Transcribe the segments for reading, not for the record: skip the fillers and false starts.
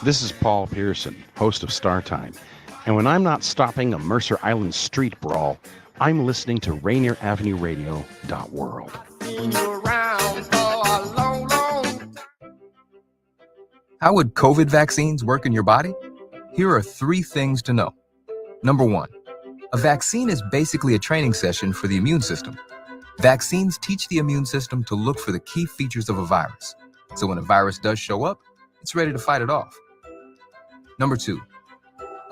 This is Paul Pearson, host of Star Time. And when I'm not stopping a Mercer Island street brawl, I'm listening to Rainier Avenue Radio .world. How would COVID vaccines work in your body? Here are 3 things to know. Number 1, a vaccine is basically a training session for the immune system. Vaccines teach the immune system to look for the key features of a virus. So when a virus does show up, it's ready to fight it off. Number 2,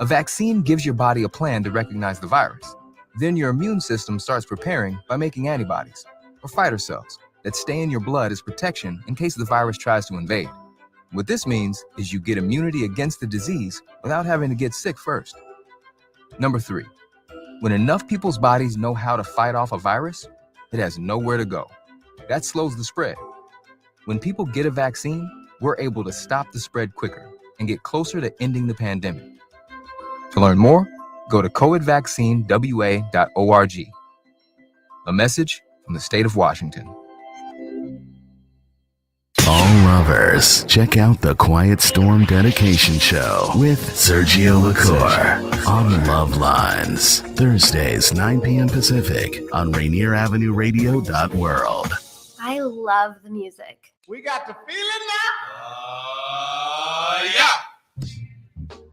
a vaccine gives your body a plan to recognize the virus. Then your immune system starts preparing by making antibodies, or fighter cells, that stay in your blood as protection in case the virus tries to invade. What this means is you get immunity against the disease without having to get sick first. Number 3, when enough people's bodies know how to fight off a virus, it has nowhere to go. That slows the spread. When people get a vaccine, we're able to stop the spread quicker and get closer to ending the pandemic. To learn more, go to covidvaccinewa.org. A message from the state of Washington. All lovers, check out the Quiet Storm Dedication Show with Sergio LaCour on Love Lines. Thursdays, 9 p.m. Pacific on Rainier Avenue Radio .world. I love the music. We got the feeling now.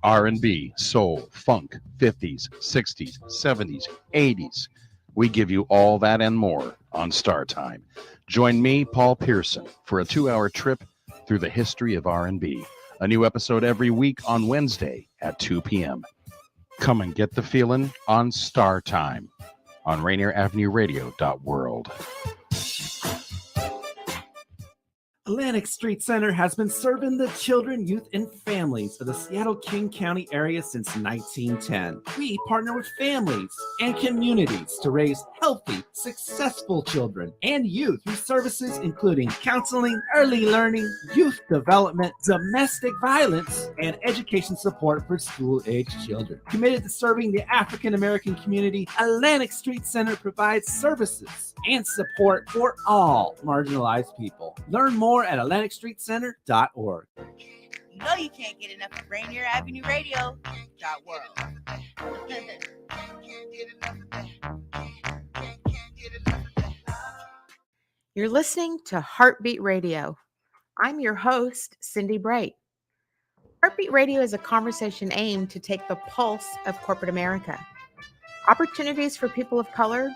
R&B, soul, funk, 50s, 60s, 70s, 80s. We give you all that and more on Star Time. Join me, Paul Pearson, for a 2-hour trip through the history of R&B. A new episode every week on Wednesday at 2 p.m. Come and get the feeling on Star Time on Rainier Avenue Radio .world. Atlantic Street Center has been serving the children, youth, and families of the Seattle-King County area since 1910. We partner with families and communities to raise healthy, successful children and youth through services including counseling, early learning, youth development, domestic violence, and education support for school-aged children. Committed to serving the African-American community, Atlantic Street Center provides services and support for all marginalized people. Learn more at AtlanticStreetCenter.org. You know you can't get enough of Rainier Avenue Radio .world. You're listening to Heartbeat Radio. I'm your host, Cindi Bright. Heartbeat Radio is a conversation aimed to take the pulse of corporate America. Opportunities for people of color.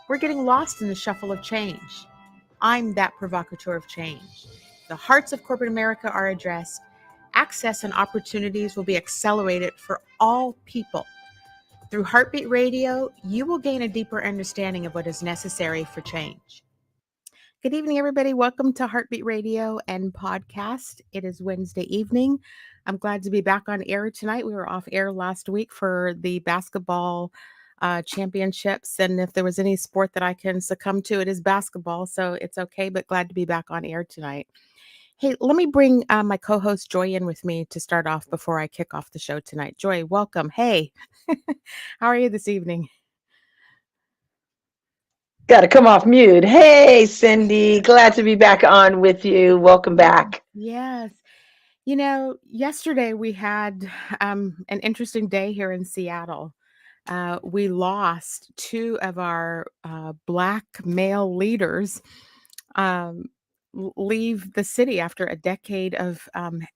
We're getting lost in the shuffle of change. I'm that provocateur of change. The hearts of corporate America are addressed. Access and opportunities will be accelerated for all people. Through Heartbeat Radio, you will gain a deeper understanding of what is necessary for change. Good evening, everybody. Welcome to Heartbeat Radio and podcast. It is Wednesday evening. I'm glad to be back on air tonight. We were off air last week for the basketball championships, and if there was any sport that I can succumb to, it is basketball, so it's okay, but glad to be back on air tonight. Hey, let me bring my co-host Joy in with me to start off before I kick off the show tonight. Joy, welcome. Hey, how are you this evening? Got to come off mute. Hey, Cindi, glad to be back on with you. Welcome back. Yes. You know, yesterday we had an interesting day here in Seattle. We lost 2 of our Black male leaders leave the city after a decade of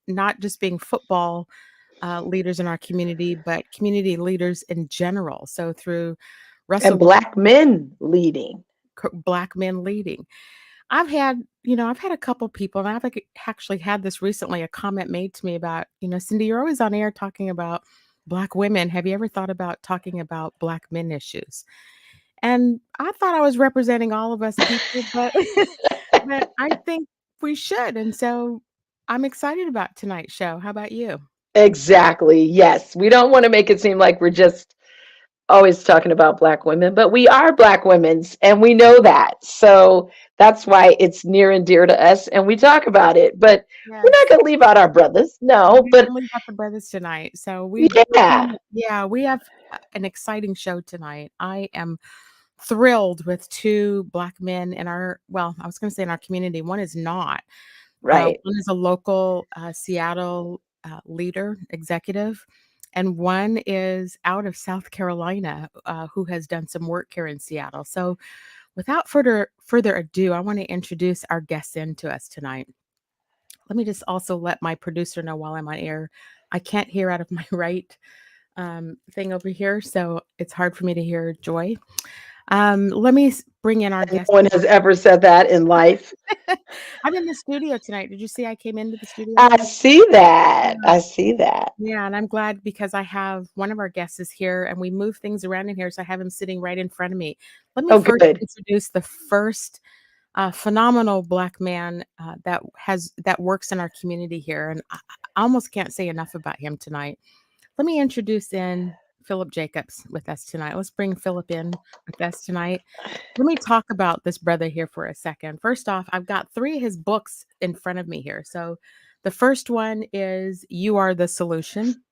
not just being football leaders in our community, but community leaders in general. So through Russell And Black men leading. Black men leading. I've had a couple people, and I've actually had this recently, a comment made to me about, Cindi, you're always on air talking about Black women. Have you ever thought about talking about Black men issues? And I thought I was representing all of us people, but I think we should. And so I'm excited about tonight's show. How about you? Exactly. Yes. We don't want to make it seem like we're just always talking about Black women, but we are Black women's, and we know that. So that's why it's near and dear to us, and we talk about it. But Yes. we're not going to leave out our brothers. No, We but only got the brothers tonight. So yeah, we have an exciting show tonight. I am thrilled with 2 Black men in I was going to say in our community. One is not. right. One is a local Seattle leader, executive, and one is out of South Carolina who has done some work here in Seattle. So without further ado, I want to introduce our guests in to us tonight. Let me just also let my producer know while I'm on air. I can't hear out of my right thing over here, so it's hard for me to hear Joy. Let me bring in our guest. No one has ever said that in life. I'm in the studio tonight. Did you see I came into the studio? I see that. I see that. Yeah, and I'm glad because I have one of our guests is here, and we move things around in here, so I have him sitting right in front of me. Let me first introduce the first phenomenal Black man that works in our community here, and I almost can't say enough about him tonight. Let me introduce in Philip Jacobs with us tonight. Let's bring Philip in with us tonight. Let me talk about this brother here for a second. First off, I've got 3 of his books in front of me here. So the first one is You Are the Solution.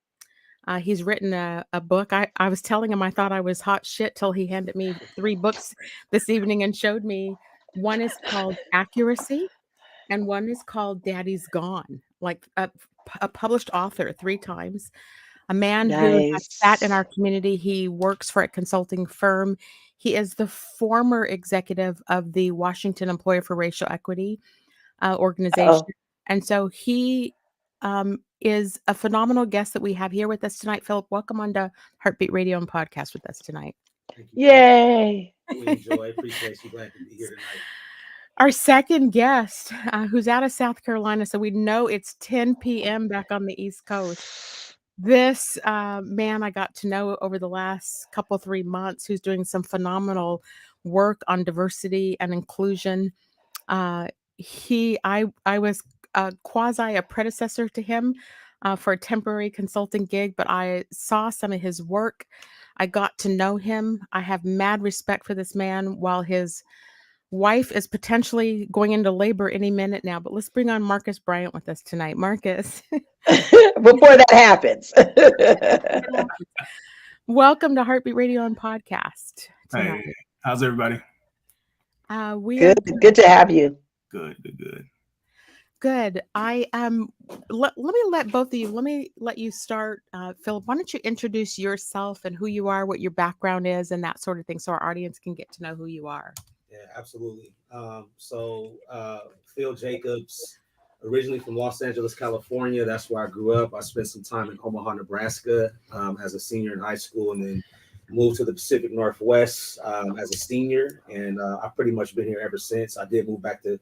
He's written a book. I was telling him I thought I was hot shit till he handed me 3 books this evening and showed me. One is called Accuracy and one is called Daddy's Gone, like a published author 3 times. A man who has sat in our community. He works for a consulting firm. He is the former executive of the Washington Employer for Racial Equity organization. And so he is a phenomenal guest that we have here with us tonight. Philip, welcome on to Heartbeat Radio and podcast with us tonight. Thank you. Yay. Enjoy. Appreciate you. Glad to be here tonight. Our second guest, who's out of South Carolina, so we know it's 10 p.m. back on the East Coast. This man I got to know over the last 3 months, who's doing some phenomenal work on diversity and inclusion. I was quasi a predecessor to him for a temporary consulting gig, but I saw some of his work. I got to know him. I have mad respect for this man while his wife is potentially going into labor any minute now. But let's bring on Marcus Bryant with us tonight. Marcus. Before that happens. Welcome to Heartbeat Radio and podcast tonight. Hey, how's everybody? Good to have you. Good. I let me let both of you. Let me let you start, Philip. Why don't you introduce yourself and who you are, what your background is, and that sort of thing, so our audience can get to know who you are. Yeah, absolutely. Phil Jacobs, originally from Los Angeles, California. That's where I grew up. I spent some time in Omaha, Nebraska, as a senior in high school, and then moved to the Pacific Northwest as a senior. And I've pretty much been here ever since. I did move back to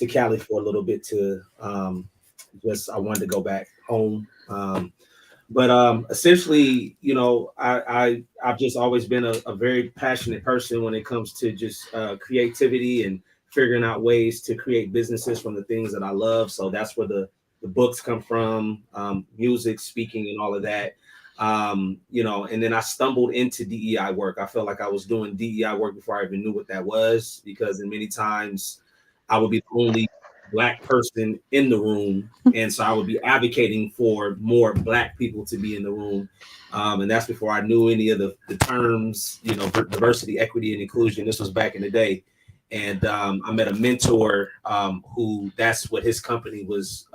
Cali for a little bit to I wanted to go back home. But essentially, I've just always been a very passionate person when it comes to just creativity and figuring out ways to create businesses from the things that I love. So that's where the books come from, music, speaking, and all of that. And then I stumbled into DEI work. I felt like I was doing DEI work before I even knew what that was, because in many times I would be the only Black person in the room. And so I would be advocating for more Black people to be in the room. And that's before I knew any of the terms, diversity, equity, and inclusion. This was back in the day. And I met a mentor who that's what his company was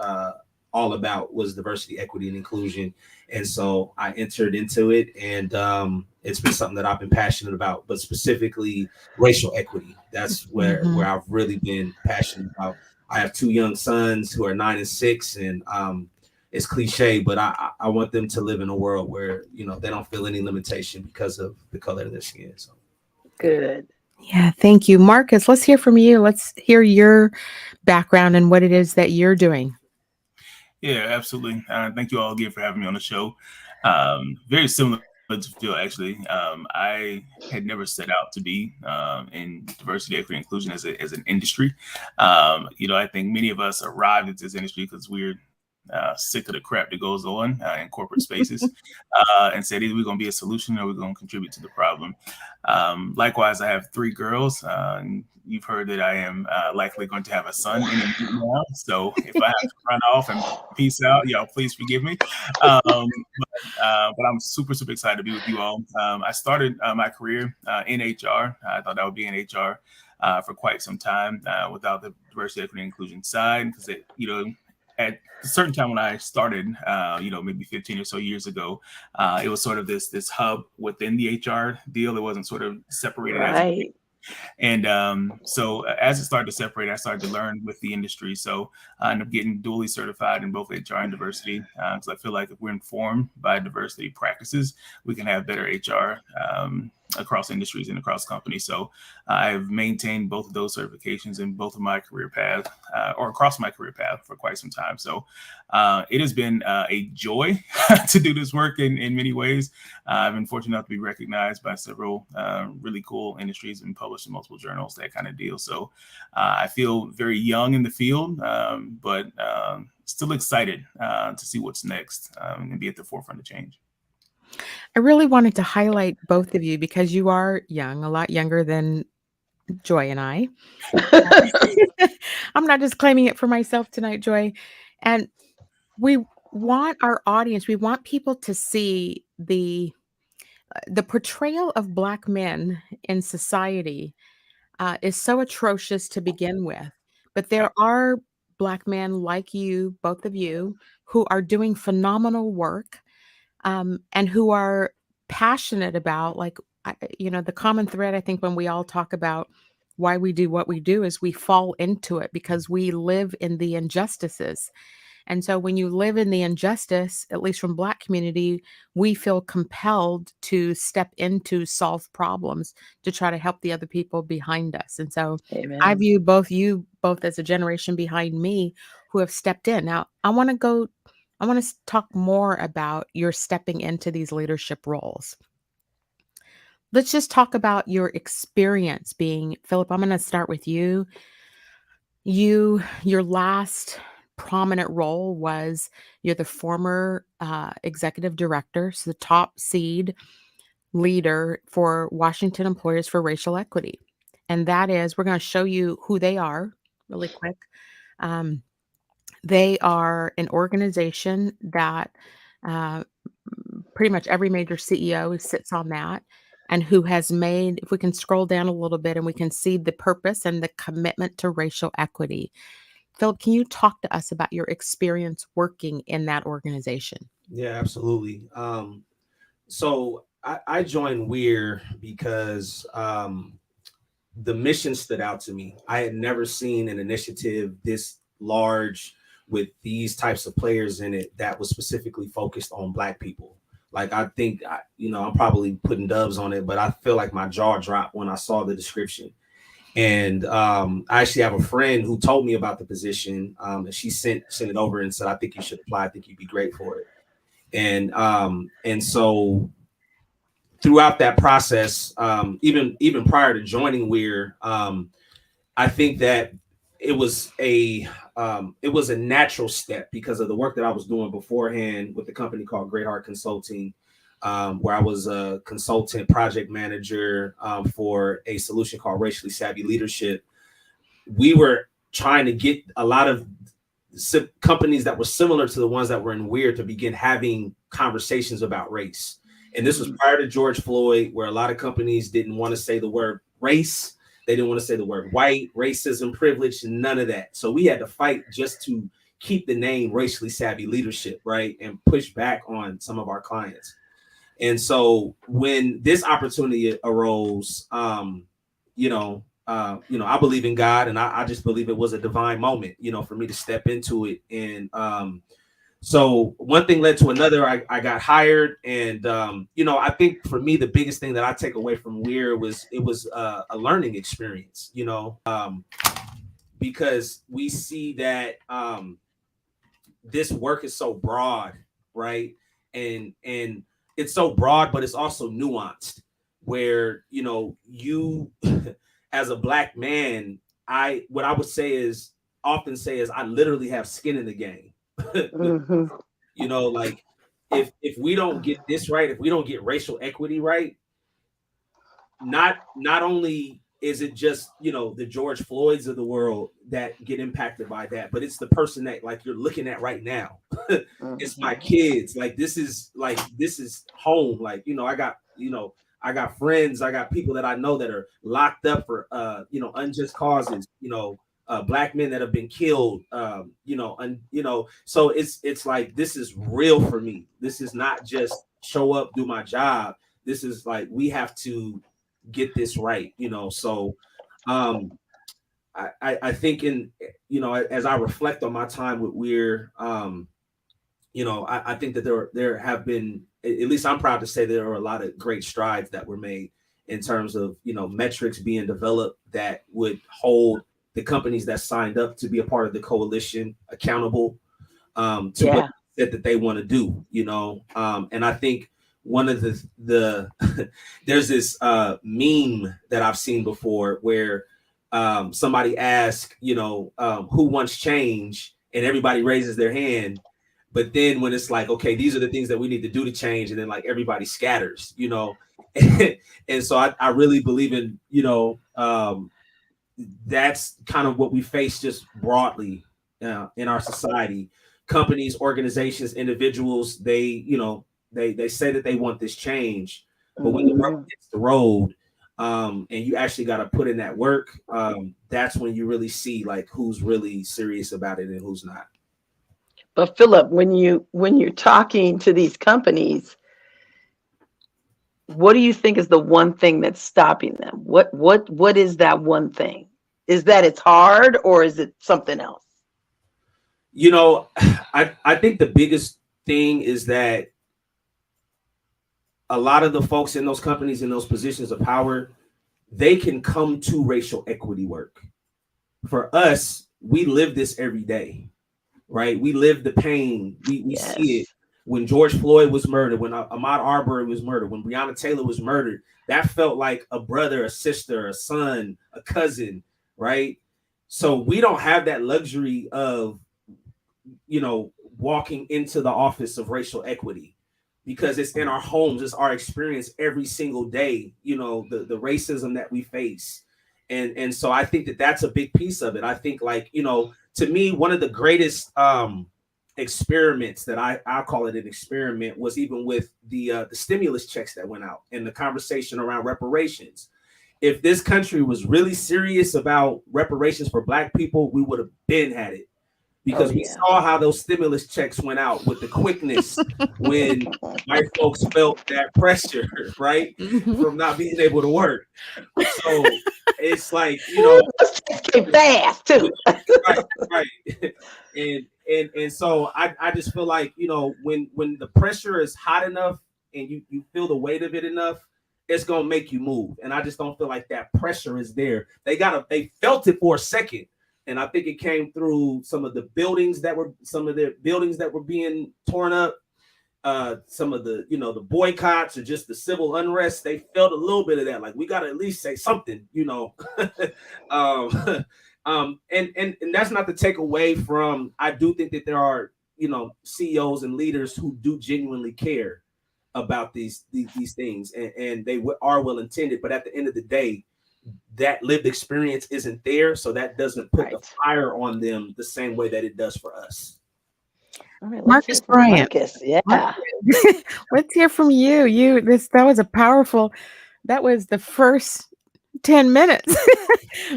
all about, was diversity, equity, and inclusion. And so I entered into it, and it's been something that I've been passionate about, but specifically racial equity. That's where I've really been passionate about. I have 2 young sons who are 9 and 6, and it's cliche, but I want them to live in a world where, they don't feel any limitation because of the color of their skin. So good. Yeah, thank you. Marcus, let's hear from you. Let's hear your background and what it is that you're doing. Yeah, absolutely. Thank you all again for having me on the show. Very similar to Phil, actually. I had never set out to be in diversity, equity, and inclusion as an industry. I think many of us arrived at this industry because we're sick of the crap that goes on in corporate spaces and said either we're going to be a solution or we're going to contribute to the problem. Likewise, I have 3 girls. And you've heard that I am likely going to have a son in a minute now. So if I have to run off and peace out, y'all please forgive me. But I'm super, super excited to be with you all. I started my career in HR. I thought I would be in HR for quite some time without the diversity, equity, and inclusion side, because at a certain time when I started, maybe 15 or so years ago, it was sort of this hub within the HR deal. It wasn't sort of separated as a Right. and so as it started to separate, I started to learn with the industry. So I ended up getting dually certified in both HR and diversity. So I feel like if we're informed by diversity practices, we can have better HR across industries and across companies. So I've maintained both of those certifications in both of my career paths or across my career path for quite some time. So it has been a joy to do this work in many ways. I've been fortunate enough to be recognized by several really cool industries and published in multiple journals, that kind of deal. So I feel very young in the field, but still excited to see what's next and be at the forefront of change. I really wanted to highlight both of you because you are young, a lot younger than Joy and I. I'm not just claiming it for myself tonight, Joy. And we want our audience, we want people to see the portrayal of Black men in society is so atrocious to begin with. But there are Black men like you, both of you, who are doing phenomenal work and who are passionate about, the common thread, I think, when we all talk about why we do what we do is we fall into it because we live in the injustices. And so when you live in the injustice, at least from Black community, we feel compelled to step into solve problems to try to help the other people behind us. And so I view you both as a generation behind me who have stepped in. Now, I want to talk more about your stepping into these leadership roles. Let's just talk about your experience being, Philip, I'm going to start with you. Your last prominent role was you're the former executive director, so the top seed leader for Washington Employers for Racial Equity. And that is, we're going to show you who they are really quick. They are an organization that pretty much every major CEO sits on that and who has made, if we can scroll down a little bit and we can see the purpose and the commitment to racial equity. Philip, can you talk to us about your experience working in that organization? Yeah, absolutely. So I joined WEIR because the mission stood out to me. I had never seen an initiative this large with these types of players in it that was specifically focused on Black people. Like, I think, I'm probably putting dubs on it, but I feel like my jaw dropped when I saw the description. And I actually have a friend who told me about the position, and she sent it over and said, I think you should apply. I think you'd be great for it. And so throughout that process, even prior to joining WEIR, I think that it was a natural step because of the work that I was doing beforehand with the company called Great Heart Consulting, where I was a consultant project manager for a solution called Racially Savvy Leadership. We were trying to get a lot of companies that were similar to the ones that were in WEIR to begin having conversations about race. And this was prior to George Floyd, where a lot of companies didn't want to say the word race. They didn't want to say the word white, racism, privilege, none of that. So we had to fight just to keep the name Racially Savvy Leadership, right? And push back on some of our clients. And so when this opportunity arose, I believe in God, and I just believe it was a divine moment, for me to step into it. And so one thing led to another. I got hired, and I think for me the biggest thing that I take away from WEIR was it was a learning experience, because we see that this work is so broad, right? And it's so broad, but it's also nuanced, where you as a Black man, what I would often say is I literally have skin in the game. Mm-hmm. Like if we don't get this right, if we don't get racial equity right, not only is it just the George Floyds of the world that get impacted by that, but it's the person that like you're looking at right now. It's my kids. Like this is home. Like I got friends, I got people that I know that are locked up for unjust causes, Black men that have been killed, so it's like, this is real for me. This is not just show up, do my job. This is like, we have to get this right, so I think as I reflect on my time with Weir, I think that there have been, at least I'm proud to say, there are a lot of great strides that were made in terms of, metrics being developed that would hold the companies that signed up to be a part of the coalition accountable to what that they want to do, and I think one of the there's this meme that I've seen before where somebody asked, who wants change, and everybody raises their hand. But then when it's like, okay, these are the things that we need to do to change, and then like everybody scatters, and so I really believe in, that's kind of what we face just broadly in our society. Companies, organizations, individuals, they say that they want this change, but when the rubber hits the road, and you actually got to put in that work, that's when you really see like who's really serious about it and who's not. But Philip, when you're talking to these companies, what do you think is the one thing that's stopping them? What is that one thing? Is that it's hard, or is it something else? I think the biggest thing is that a lot of the folks in those companies, in those positions of power, they can come to racial equity work. For us, we live this every day, right? We live the pain. We see it. When George Floyd was murdered, when Ahmaud Arbery was murdered, when Breonna Taylor was murdered, that felt like a brother, a sister, a son, a cousin, right? So we don't have that luxury of, walking into the office of racial equity, because it's in our homes, it's our experience every single day, the racism that we face. And so I think that that's a big piece of it. I think to me, one of the greatest experiments that I'll call it an experiment was even with the stimulus checks that went out and the conversation around reparations. If this country was really serious about reparations for Black people, we would have been had it. Because we saw how those stimulus checks went out with the quickness when white folks felt that pressure, right, from not being able to work. So it's like, came fast too. right. And so I just feel like, when the pressure is hot enough and you feel the weight of it enough, it's gonna make you move. And I just don't feel like that pressure is there. They felt it for a second. And I think it came through some of the buildings that were being torn up, some of the, the boycotts or just the civil unrest. They felt a little bit of that. Like, we got to at least say something, and that's not to take away from, I do think that there are, CEOs and leaders who do genuinely care about these things, and they are well intended. But at the end of the day, that lived experience isn't there, so that doesn't put the fire on them the same way that it does for us. All right, Marcus Bryant. Let's hear from you. That was a powerful. That was the first 10 minutes.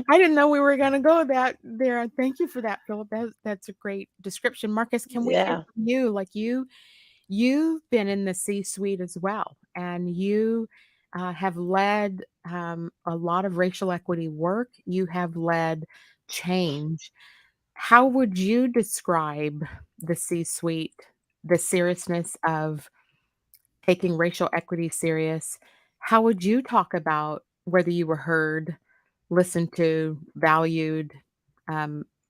I didn't know we were going to go there. Thank you for that, Philip. That's a great description. Marcus, can we hear from you? Like you've been in the C-suite as well, and you have led a lot of racial equity work. You have led change. How would you describe the C-suite, the seriousness of taking racial equity serious? How would you talk about whether you were heard, listened to, valued,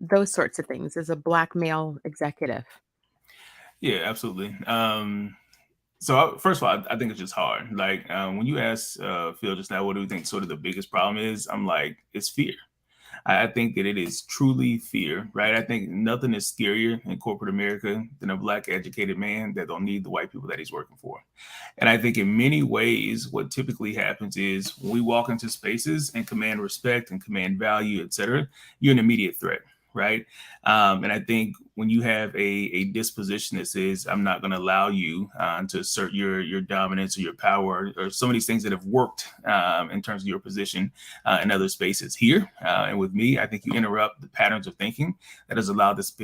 those sorts of things as a Black male executive? Yeah, absolutely. So first of all, I think it's just hard. Like when you ask Phil just now, what do we think sort of the biggest problem is? I'm like, it's fear. I think that it is truly fear, right? I think nothing is scarier in corporate America than a Black educated man that don't need the white people that he's working for. And I think in many ways, what typically happens is when we walk into spaces and command respect and command value, et cetera, you're an immediate threat. right? And I think when you have a disposition that says, I'm not going to allow you to assert your dominance or your power or some of these things that have worked in terms of your position in other spaces here. And with me, I think you interrupt the patterns of thinking that has allowed this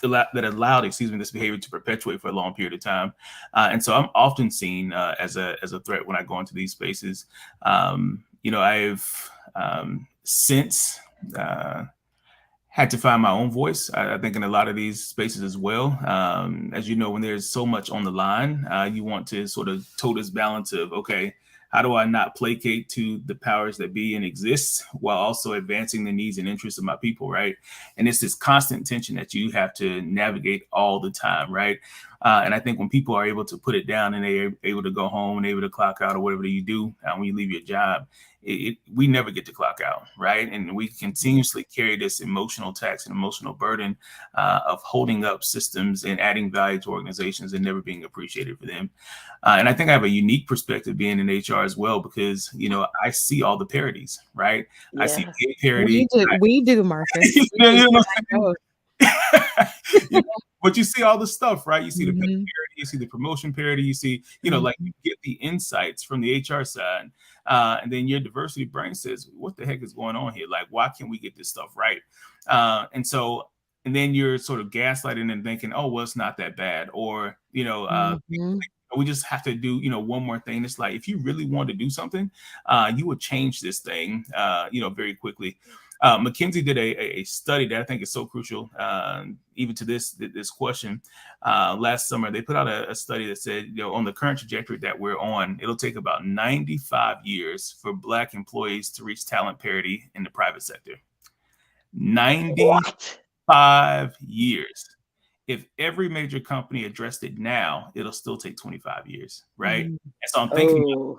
this behavior to perpetuate for a long period of time. And so I'm often seen as a threat when I go into these spaces. I've since had to find my own voice. I think in a lot of these spaces as well. As you know, when there's so much on the line, you want to sort of toe this balance of, okay, how do I not placate to the powers that be and exist while also advancing the needs and interests of my people, right? And it's this constant tension that you have to navigate all the time, right? And I think when people are able to put it down and they're able to go home and able to clock out or whatever you do when you leave your job, we never get to clock out, right? And we continuously carry this emotional tax and emotional burden of holding up systems and adding value to organizations and never being appreciated for them. And I think I have a unique perspective being in HR as well, because, I see all the parodies, right? Yeah. I see gay parody. We do, Marcus. But you see all the stuff, right? You see the pet parody, you see the promotion parody, you see, like you get the insights from the HR side. And then your diversity brain says, what the heck is going on here? Like, why can't we get this stuff right? And then you're sort of gaslighting and thinking, oh, well, it's not that bad. Or, we just have to do, one more thing. It's like, if you really want to do something, you would change this thing, very quickly. McKinsey did a study that I think is so crucial, even to this question. Last summer, they put out a study that said, on the current trajectory that we're on, it'll take about 95 years for Black employees to reach talent parity in the private sector. 95 years. If every major company addressed it now, it'll still take 25 years, right? And so I'm thinking,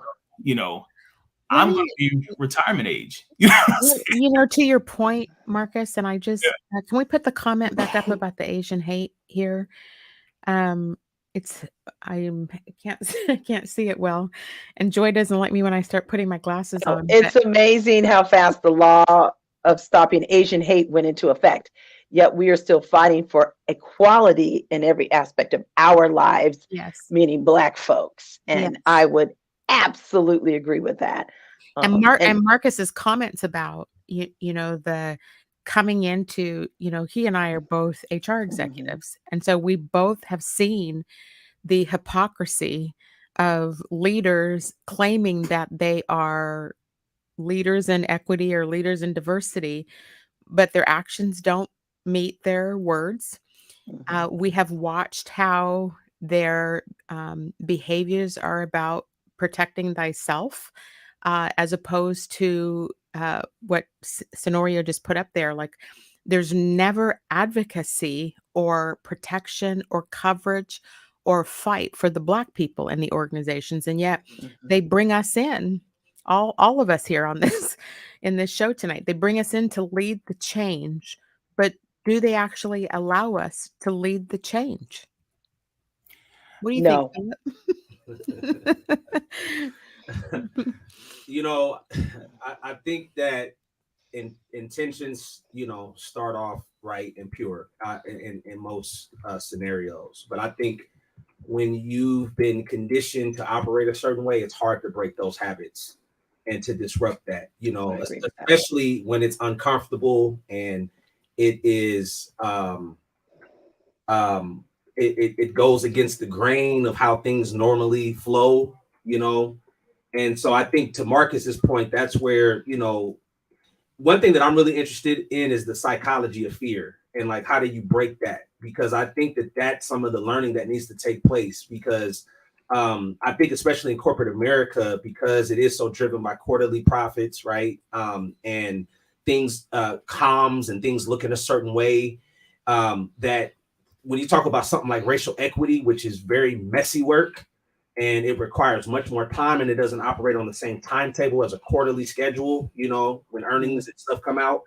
I'm going to be retirement age. To your point, Marcus, and I just can we put the comment back up about the Asian hate here? I can't see it well, and Joy doesn't like me when I start putting my glasses on. It's amazing how fast the law of stopping Asian hate went into effect. Yet we are still fighting for equality in every aspect of our lives, meaning Black folks. And I would absolutely agree with that. And Marcus's comments about, the coming into, he and I are both HR executives. And so we both have seen the hypocrisy of leaders claiming that they are leaders in equity or leaders in diversity, but their actions don't meet their words. We have watched how their behaviors are about protecting thyself, as opposed to what Sonorio just put up there. Like, there's never advocacy or protection or coverage or fight for the Black people in the organizations, and yet they bring us in, all of us here on in this show tonight. They bring us in to lead the change, but do they actually allow us to lead the change? What do you think? I think that intentions, start off right and pure in most scenarios. But I think when you've been conditioned to operate a certain way, it's hard to break those habits and to disrupt that, especially when it's uncomfortable and it is it goes against the grain of how things normally flow, And so I think, to Marcus's point, that's where, one thing that I'm really interested in is the psychology of fear and like, how do you break that? Because I think that that's some of the learning that needs to take place, because I think especially in corporate America, because it is so driven by quarterly profits, right? And things, comms and things look in a certain way, that when you talk about something like racial equity, which is very messy work, and it requires much more time, and it doesn't operate on the same timetable as a quarterly schedule, when earnings and stuff come out,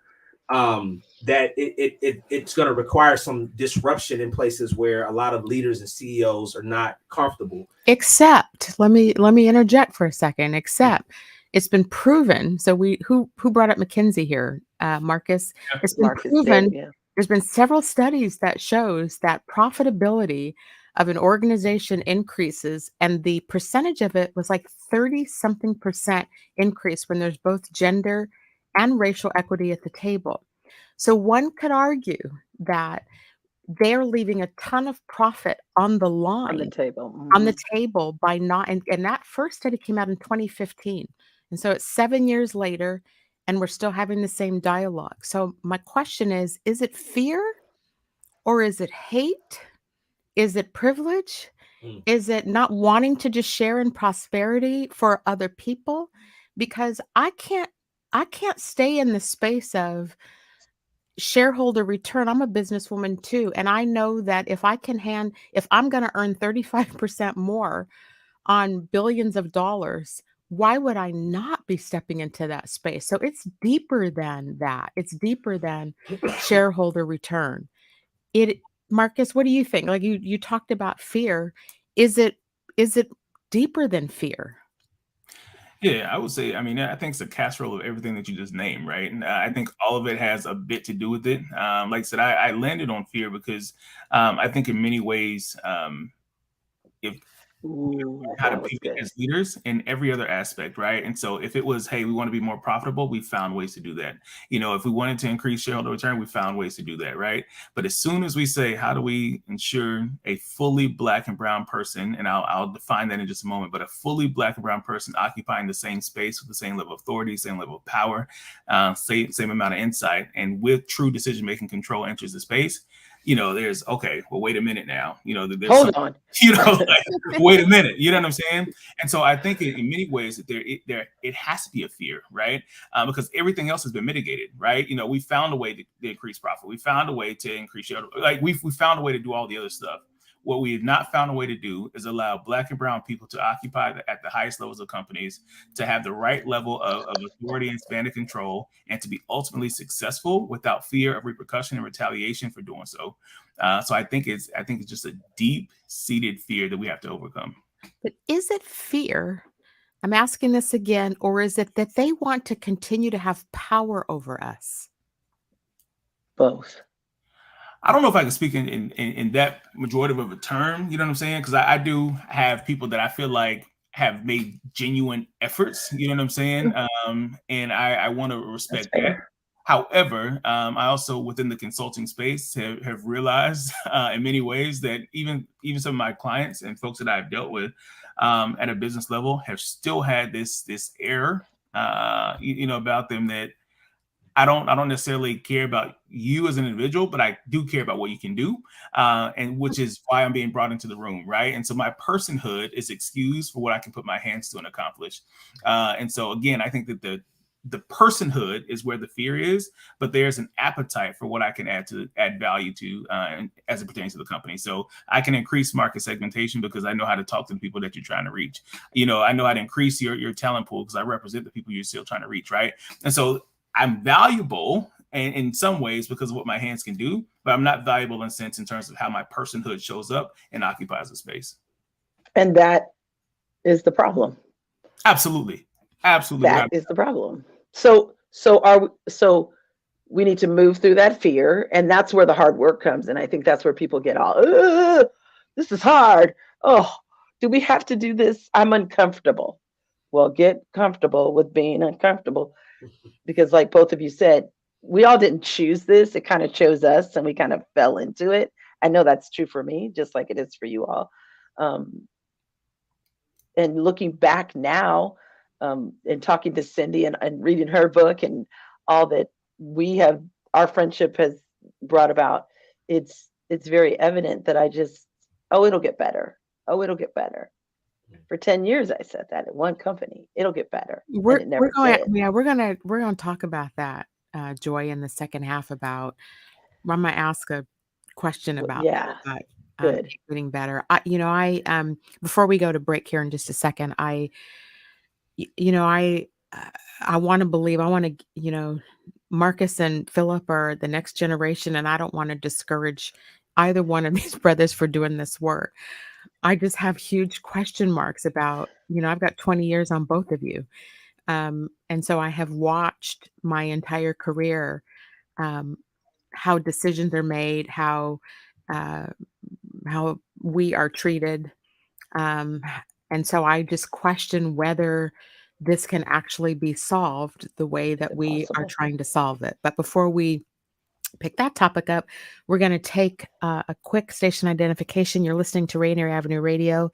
that it's going to require some disruption in places where a lot of leaders and CEOs are not comfortable. Except, let me interject for a second. Except, it's been proven. So who brought up McKinsey here? Marcus. It's been proven There's been several studies that shows that profitability of an organization increases, and the percentage of it was like 30 something percent increase when there's both gender and racial equity at the table. So one could argue that they're leaving a ton of profit on the On the line, table. on the Mhm. table by not, and that first study came out in 2015. And so it's 7 years later, and we're still having the same dialogue. So my question is it fear or is it hate? Is it privilege? Mm. Is it not wanting to just share in prosperity for other people? Because I can't stay in the space of shareholder return. I'm a businesswoman too, and I know that if I'm going to earn 35% more on billions of dollars, why would I not be stepping into that space? So it's deeper than that. It's deeper than shareholder return. It Marcus, what do you think? Like you talked about fear. Is it deeper than fear? Yeah, I would say, I mean, I think it's a casserole of everything that you just named, right? And I think all of it has a bit to do with it. Like I said, I landed on fear because I think in many ways, if Ooh, how to that was pivot good. as leaders in every other aspect, right? And so if it was, hey, we want to be more profitable, we found ways to do that. If we wanted to increase shareholder return, we found ways to do that, right? But as soon as we say, how do we ensure a fully Black and brown person, and I'll define that in just a moment, but a fully Black and brown person occupying the same space with the same level of authority, same level of power, same amount of insight, and with true decision-making control enters the space, there's, okay, well, wait a minute now, there's Hold some, on. like, wait a minute, you know what I'm saying? And so I think in many ways that it has to be a fear, right? Because everything else has been mitigated, right? We found a way to increase profit. We found a way to increase shareholder, like we found a way to do all the other stuff. What we have not found a way to do is allow Black and brown people to occupy at the highest levels of companies, to have the right level of authority and span of control, and to be ultimately successful without fear of repercussion and retaliation for doing so. So I think it's just a deep-seated fear that we have to overcome. But is it fear? I'm asking this again, or is it that they want to continue to have power over us? Both. I don't know if I can speak in that majority of a term, you know what I'm saying? Because I do have people that I feel like have made genuine efforts, you know what I'm saying? And I want to respect that. However, I also within the consulting space have realized in many ways that even some of my clients and folks that I've dealt with at a business level have still had this air, about them that I don't necessarily care about you as an individual, but I do care about what you can do, and which is why I'm being brought into the room, right? And so my personhood is excused for what I can put my hands to and accomplish. And so again, I think that the personhood is where the fear is, but there's an appetite for what I can add value to as it pertains to the company. So I can increase market segmentation because I know how to talk to the people that you're trying to reach. I know how to increase your talent pool because I represent the people you're still trying to reach, right? And so I'm valuable in some ways because of what my hands can do, but I'm not valuable in terms of how my personhood shows up and occupies the space. And that is the problem. Absolutely. That is the problem. So we need to move through that fear, and that's where the hard work comes. And I think that's where people get all, this is hard. Oh, do we have to do this? I'm uncomfortable. Well, get comfortable with being uncomfortable. Because like both of you said, we all didn't choose this. It kind of chose us and we kind of fell into it. I know that's true for me, just like it is for you all. And looking back now, and talking to Cindi and reading her book and all that our friendship has brought about, it's very evident that it'll get better. Oh, it'll get better. For 10 years, I said that at one company, it'll get better. We're going to talk about that, Joy, in the second half about, I'm going to ask a question about that. Good. Getting better. Before we go to break here in just a second, I want to believe, Marcus and Philip are the next generation, and I don't want to discourage either one of these brothers for doing this work. I just have huge question marks about, I've got 20 years on both of you. And so I have watched my entire career how decisions are made, how we are treated. And so I just question whether this can actually be solved the way that we are trying to solve it. But before we pick that topic up, we're going to take a quick station identification. You're listening to Rainier Avenue Radio.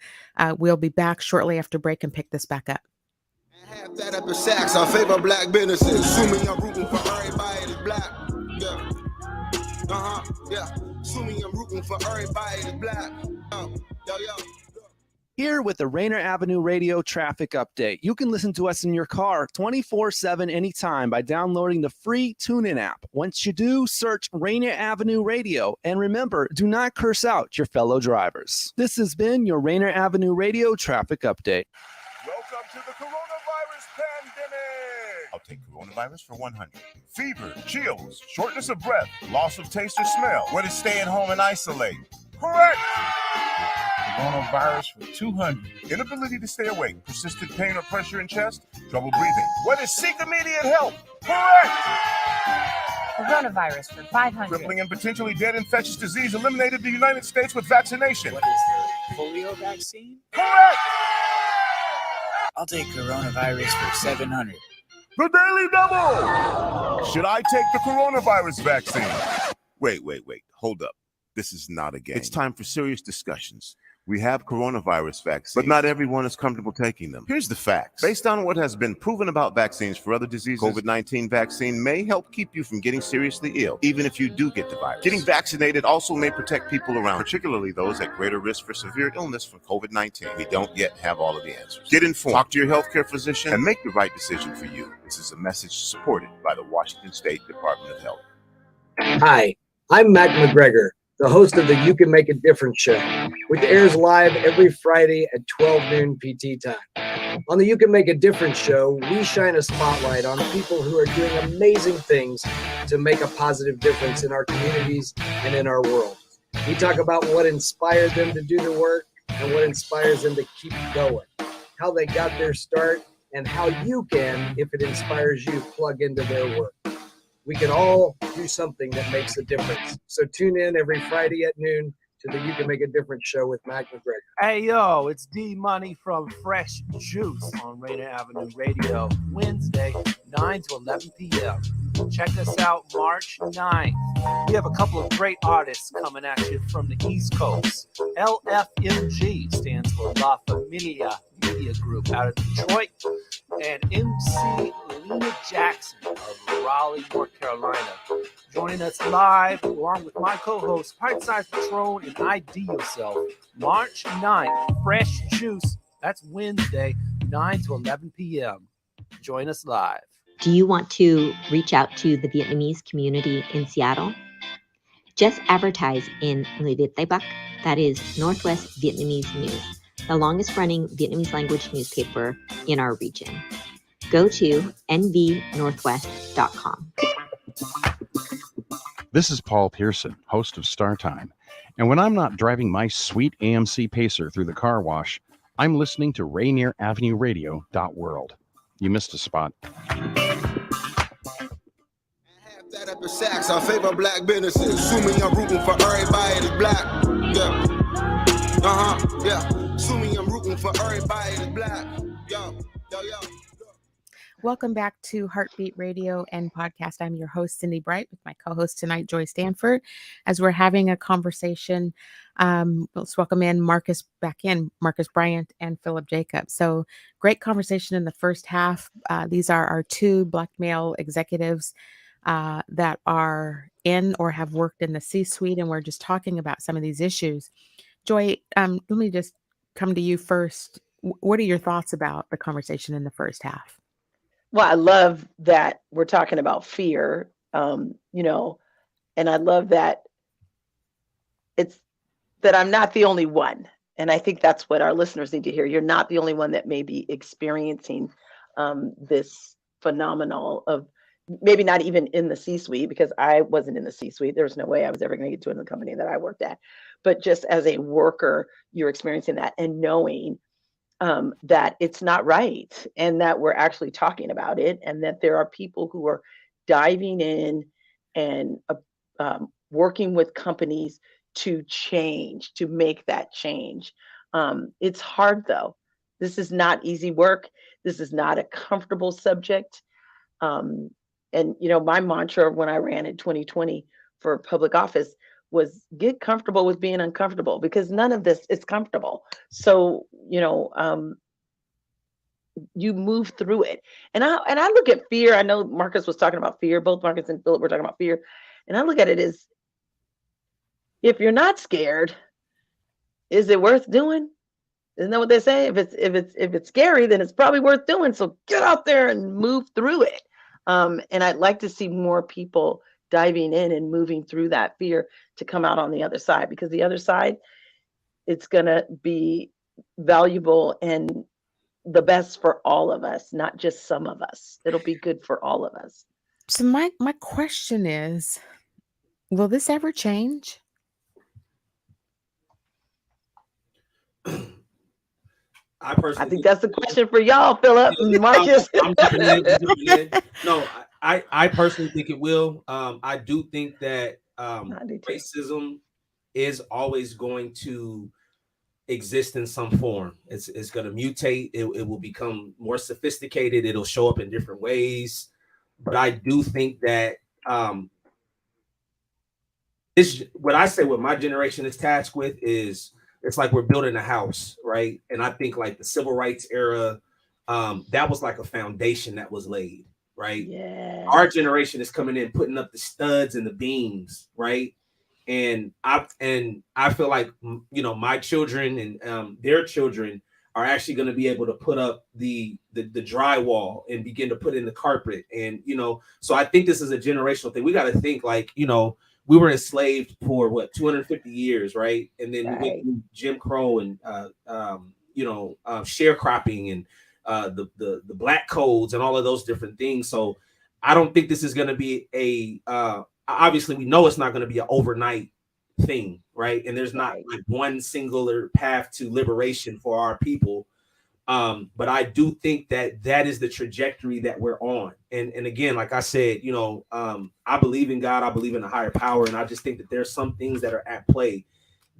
We'll be back shortly after break and pick this back up. Have that up in Saks. I favor black businesses. Assuming I'm rooting for everybody that's black. Yeah. Yeah. Assuming I'm rooting for everybody that's black. Yo. Here with the Rainier Avenue Radio Traffic Update. You can listen to us in your car 24/7 anytime by downloading the free TuneIn app. Once you do, search Rainier Avenue Radio. And remember, do not curse out your fellow drivers. This has been your Rainier Avenue Radio Traffic Update. Welcome to the coronavirus pandemic. I'll take coronavirus for 100. Fever, chills, shortness of breath, loss of taste or smell. What is staying home and isolate? Correct. Coronavirus for 200. Inability to stay awake, persistent pain or pressure in chest, trouble breathing. What is seek immediate help? Correct. Coronavirus for 500. Crippling and potentially dead infectious disease eliminated the United States with vaccination. What is the polio vaccine? Correct. I'll take coronavirus for 700. The Daily Double. Should I take the coronavirus vaccine? Wait. Hold up. This is not a game. It's time for serious discussions. We have coronavirus vaccines, but not everyone is comfortable taking them. Here's the facts. Based on what has been proven about vaccines for other diseases, COVID-19 vaccine may help keep you from getting seriously ill, even if you do get the virus. Getting vaccinated also may protect people around, particularly those at greater risk for severe illness from COVID-19. We don't yet have all of the answers. Get informed, talk to your healthcare physician, and make the right decision for you. This is a message supported by the Washington State Department of Health. Hi, I'm Mac McGregor, the host of the You Can Make a Difference show, which airs live every Friday at 12 noon PT time. On the You Can Make a Difference show, we shine a spotlight on people who are doing amazing things to make a positive difference in our communities and in our world. We talk about what inspired them to do the work and what inspires them to keep going, how they got their start, and how you can, if it inspires you, plug into their work. We can all do something that makes a difference. So tune in every Friday at noon to the You Can Make a Difference show with Mac McGregor. Hey, yo, it's D Money from Fresh Juice on Rainier Avenue Radio, Wednesday, 9 to 11 p.m. Check us out March 9th. We have a couple of great artists coming at you from the East Coast. LFMG stands for La Familia Media Group out of Detroit, and MC Lena Jackson of Raleigh, North Carolina. Joining us live along with my co-host, Pint Size Patron and ID Yourself, March 9th, Fresh Juice. That's Wednesday, 9 to 11 p.m. Join us live. Do you want to reach out to the Vietnamese community in Seattle? Just advertise in Le Viet Tây Bắc, that is Northwest Vietnamese News, the longest running Vietnamese language newspaper in our region. Go to nvnorthwest.com. This is Paul Pearson, host of Star Time. And when I'm not driving my sweet AMC Pacer through the car wash, I'm listening to Rainier Avenue Radio.world. You missed a spot. That up in Saks. I favor black businesses. Assuming I'm rooting for everybody that's black. Yeah. Yeah. Assuming I'm rooting for everybody that's black. Yo. Welcome back to Heartbeat Radio and Podcast. I'm your host, Cindi Bright, with my co-host tonight, Joy Stanford. As we're having a conversation, let's welcome in Marcus Bryant and Philip Jacobs. So great conversation in the first half. These are our two Black male executives that are in or have worked in the C-suite, and we're just talking about some of these issues. Joy, let me just come to you first. What are your thoughts about the conversation in the first half? Well, I love that we're talking about fear, and I love that it's that I'm not the only one. And I think that's what our listeners need to hear. You're not the only one that may be experiencing this phenomenon of maybe not even in the C-suite, because I wasn't in the C-suite. There was no way I was ever going to get to in the company that I worked at. But just as a worker, you're experiencing that and knowing that it's not right, and that we're actually talking about it, and that there are people who are diving in and working with companies to change, to make that change. It's hard though. This is not easy work. This is not a comfortable subject. And my mantra when I ran in 2020 for public office was get comfortable with being uncomfortable, because none of this is comfortable. So, you move through it. And I look at fear. I know Marcus was talking about fear. Both Marcus and Philip were talking about fear. And I look at it as, if you're not scared, is it worth doing? Isn't that what they say? If it's scary, then it's probably worth doing. So get out there and move through it. And I'd like to see more people diving in and moving through that fear to come out on the other side, because the other side, it's going to be valuable and the best for all of us, not just some of us. It'll be good for all of us. So my question is, will this ever change? I think that's the question for y'all, Philip and Marcus. I'm jumping in. No, I personally think it will. I do think that racism is always going to exist in some form. It's going to mutate. It will become more sophisticated. It'll show up in different ways. But I do think that what I say what my generation is tasked with is, it's like we're building a house, right? And I think like the civil rights era, that was like a foundation that was laid, right? Yeah. Our generation is coming in, putting up the studs and the beams, right? And I feel like, my children and their children are actually going to be able to put up the drywall and begin to put in the carpet. And, so I think this is a generational thing. We got to think like, we were enslaved for 250 years, right? And then we went through Jim Crow and sharecropping and the black codes and all of those different things. So I don't think this is going to be obviously we know it's not going to be an overnight thing, right? And there's not like one singular path to liberation for our people. But I do think that is the trajectory that we're on. And again, like I said, I believe in God, I believe in a higher power. And I just think that there's some things that are at play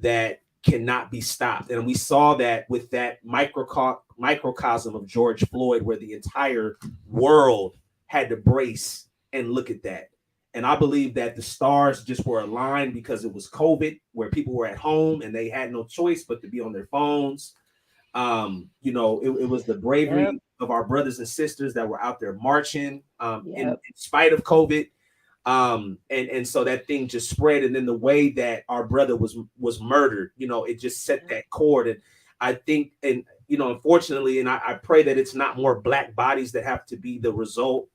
that cannot be stopped. And we saw that with that microcosm of George Floyd, where the entire world had to brace and look at that. And I believe that the stars just were aligned because it was COVID, where people were at home and they had no choice but to be on their phones. It was the bravery of our brothers and sisters that were out there marching in spite of COVID. And so that thing just spread. And then the way that our brother was murdered, it just set that chord. And I think, unfortunately, and I pray that it's not more Black bodies that have to be the result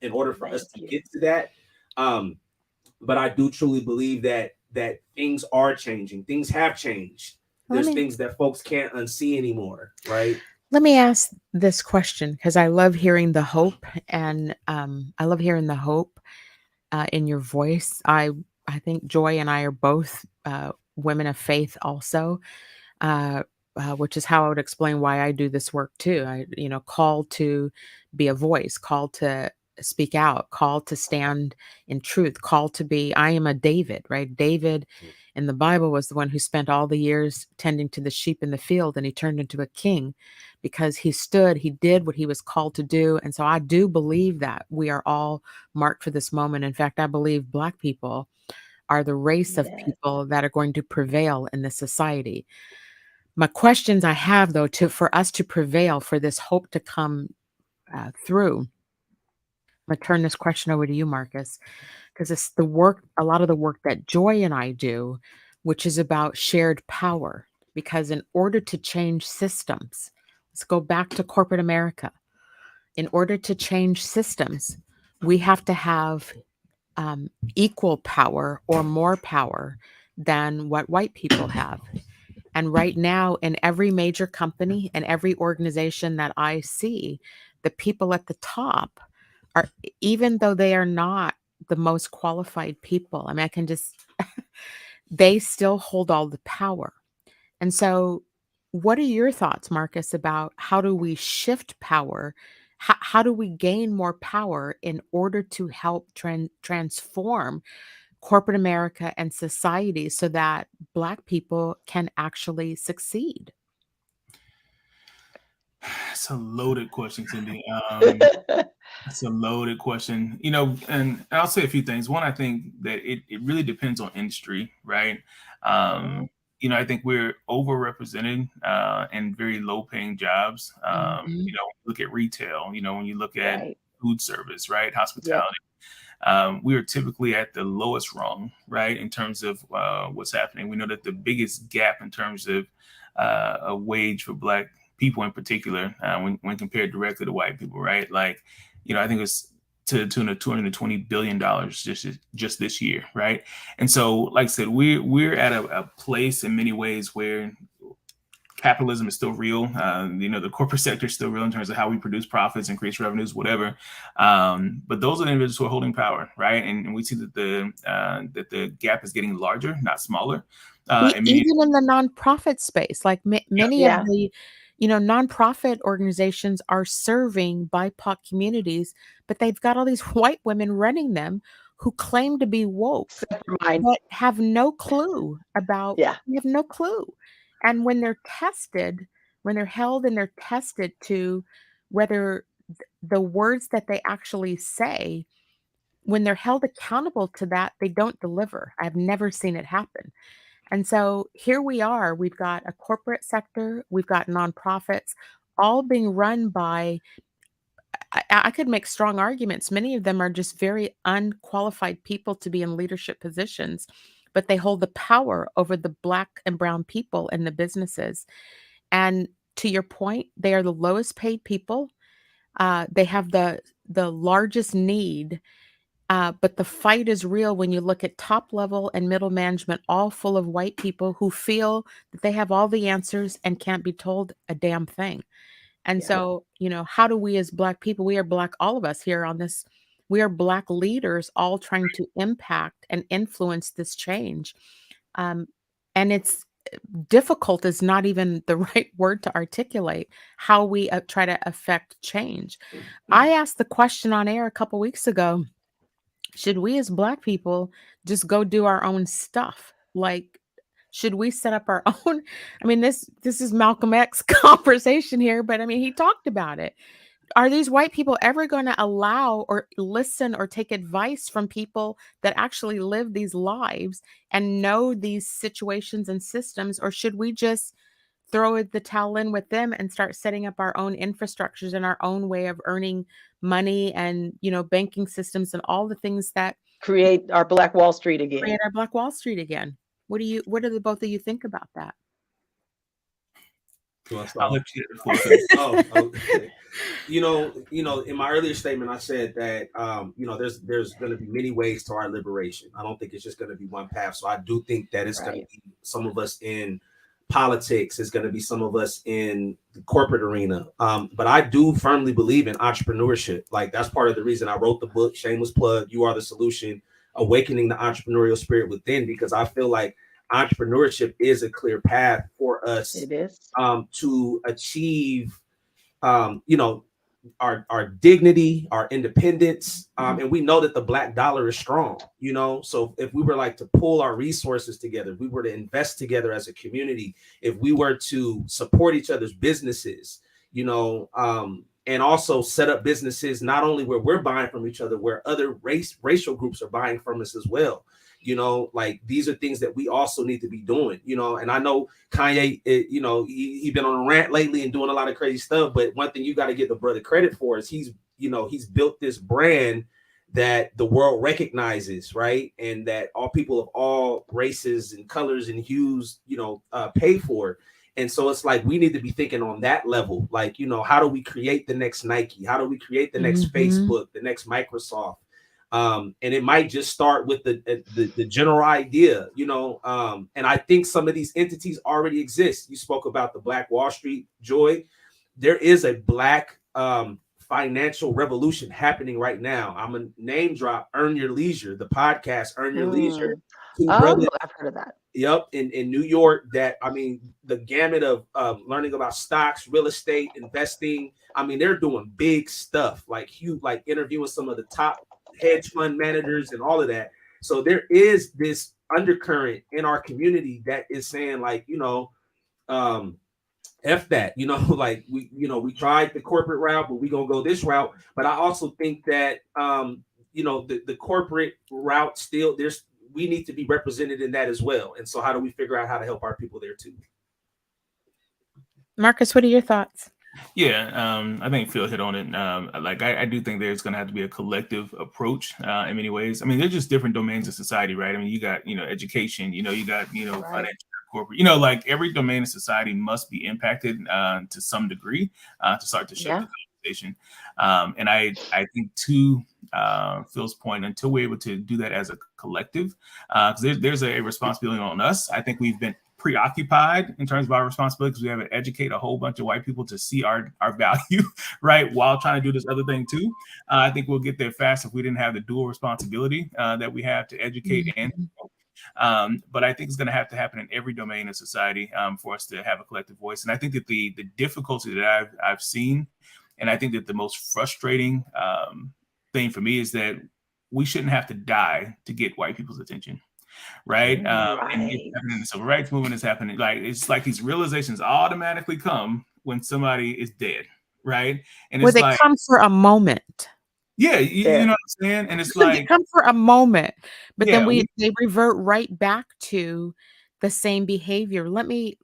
in order for us to get to that. But I do truly believe that things are changing. Things have changed. There's things that folks can't unsee anymore, right? Let me ask this question, because I love hearing the hope, and I love hearing the hope in your voice. I think Joy and I are both women of faith also, which is how I would explain why I do this work too. Called to be a voice, called to speak out, called to stand in truth, called to be, I am a David, right? David in the Bible was the one who spent all the years tending to the sheep in the field, and he turned into a king because he did what he was called to do. And so I do believe that we are all marked for this moment. In fact, I believe Black people are the race of people that are going to prevail in this society. My questions I have, though, for us to prevail, for this hope to come through, I'm going to turn this question over to you, Marcus, because it's a lot of the work that Joy and I do, which is about shared power. Because in order to change systems, let's go back to corporate America. In order to change systems, we have to have equal power or more power than what white people have. And right now, in every major company and every organization that I see, the people at the top are, even though they are not the most qualified people, I mean, they still hold all the power. And so what are your thoughts, Marcus, about how do we shift power? How do we gain more power in order to help transform corporate America and society so that Black people can actually succeed? It's a loaded question, Cindy. It's a loaded question, and I'll say a few things. One, I think that it really depends on industry, right? I think we're overrepresented in very low paying jobs. Look at retail, when you look at food service, right? Hospitality. We are typically at the lowest rung, right? In terms of what's happening. We know that the biggest gap in terms of a wage for Black people in particular, when compared directly to white people, right? Like, I think it's to the tune of $220 billion just this year, right? And so, like I said, we're at a place in many ways where capitalism is still real. The corporate sector is still real in terms of how we produce profits, increase revenues, whatever. But those are the individuals who are holding power, right? And we see that the gap is getting larger, not smaller. Even in the nonprofit space, like many of the nonprofit organizations are serving BIPOC communities, but they've got all these white women running them who claim to be woke, but have no clue about, they have no clue. And when they're tested, when they're held and they're tested to whether the words that they actually say, when they're held accountable to that, they don't deliver. I've never seen it happen. And so here we are, we've got a corporate sector, we've got nonprofits, all being run by, I could make strong arguments. Many of them are just very unqualified people to be in leadership positions, but they hold the power over the Black and brown people in the businesses. And to your point, they are the lowest paid people. They have the largest need. But the fight is real when you look at top level and middle management, all full of white people who feel that they have all the answers and can't be told a damn thing. And so, how do we as Black people, we are Black, all of us here on this, we are Black leaders all trying to impact and influence this change. And it's difficult is not even the right word to articulate how we try to affect change. I asked the question on air a couple weeks ago, should we as Black people just go do our own stuff? Like, should we set up our own? I mean, this is Malcolm X conversation here, but I mean, he talked about it. Are these white people ever going to allow or listen or take advice from people that actually live these lives and know these situations and systems? Or should we just throw the towel in with them and start setting up our own infrastructures and our own way of earning money and, banking systems and all the things that create our Black Wall Street again? What do the both of you think about that? I'll let you okay. In my earlier statement, I said that there's going to be many ways to our liberation. I don't think it's just going to be one path. So I do think that it's going to be some of us in politics, it's going to be some of us in the corporate arena. But I do firmly believe in entrepreneurship. Like, that's part of the reason I wrote the book, shameless plug, You Are the Solution, Awakening the Entrepreneurial Spirit Within, because I feel like entrepreneurship is a clear path for us to achieve, our dignity, our independence. And we know that the Black dollar is strong, so if we were like to pull our resources together, if we were to invest together as a community, if we were to support each other's businesses, and also set up businesses, not only where we're buying from each other, where other racial groups are buying from us as well. Like, these are things that we also need to be doing, and I know Kanye, he's been on a rant lately and doing a lot of crazy stuff. But one thing you got to give the brother credit for is he's built this brand that the world recognizes, right? And that all people of all races and colors and hues, pay for. And so it's like, we need to be thinking on that level. Like, how do we create the next Nike? How do we create the next Facebook, the next Microsoft? And it might just start with the general idea, and I think some of these entities already exist. You spoke about the Black Wall Street, Joy. There is a Black financial revolution happening right now. I'm a name drop, Earn Your Leisure, the podcast, Earn Your Leisure. I've heard of that. Yep, in New York, that, I mean, the gamut of learning about stocks, real estate, investing. I mean, they're doing big stuff, like interviewing some of the top hedge fund managers and all of that. So there is this undercurrent in our community that is saying like, F that, like we tried the corporate route, but we gonna go this route. But I also think that the corporate route still we need to be represented in that as well. And so how do we figure out how to help our people there too? Marcus, what are your thoughts? Yeah, I think Phil hit on it. I do think there's going to have to be a collective approach in many ways. I mean, they're just different domains of society, right? I mean, you got, education, you got, financial, corporate, like every domain of society must be impacted to some degree to start to shift the conversation. And I think to Phil's point, until we're able to do that as a collective, because there's a responsibility on us. I think we've been preoccupied in terms of our responsibility because we have to educate a whole bunch of white people to see our value, right, while trying to do this other thing too. I think we'll get there fast if we didn't have the dual responsibility that we have to educate and but I think it's going to have to happen in every domain of society for us to have a collective voice. And I think that the difficulty that I've seen, and I think that the most frustrating thing for me is that we shouldn't have to die to get white people's attention. Right. And the civil rights movement is happening. It's like these realizations automatically come when somebody is dead. Right. And it's they come for a moment. Yeah. You know what I'm saying? And it's like they come for a moment, but then they revert right back to the same behavior. Let me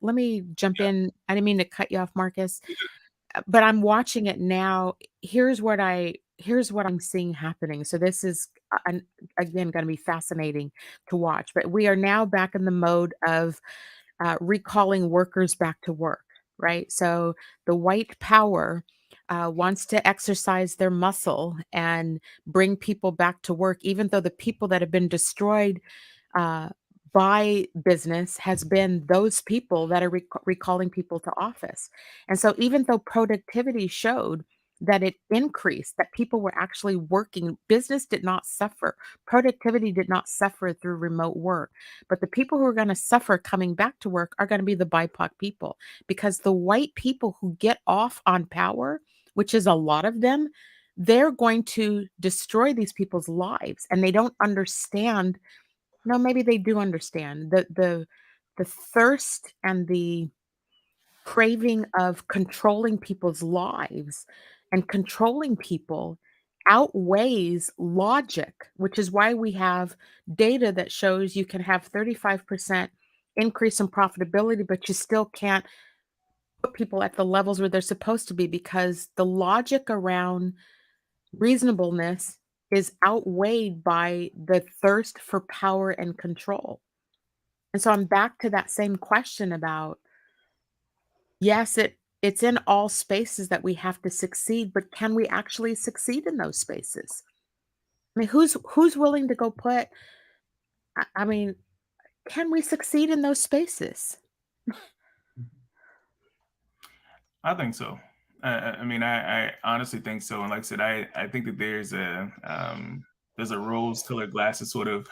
jump in. I didn't mean to cut you off, Marcus, but I'm watching it now. Here's what I'm seeing happening. So this is again going to be fascinating to watch. But we are now back in the mode of recalling workers back to work, right? So the white power wants to exercise their muscle and bring people back to work, even though the people that have been destroyed by business has been those people that are recalling people to office. And so even though productivity showed that it increased, that people were actually working, business did not suffer. Productivity did not suffer through remote work. But the people who are going to suffer coming back to work are going to be the BIPOC people, because the white people who get off on power, which is a lot of them, they're going to destroy these people's lives. And they don't understand. No, maybe they do understand the thirst and the craving of controlling people's lives and controlling people outweighs logic, which is why we have data that shows you can have 35% increase in profitability, but you still can't put people at the levels where they're supposed to be, because the logic around reasonableness is outweighed by the thirst for power and control. And so I'm back to that same question about, yes, it's in all spaces that we have to succeed, but can we actually succeed in those spaces? I mean, who's willing to go put, I mean, can we succeed in those spaces? I think so. I mean, I honestly think so. And like I said, I think that there's a rose-colored glasses sort of,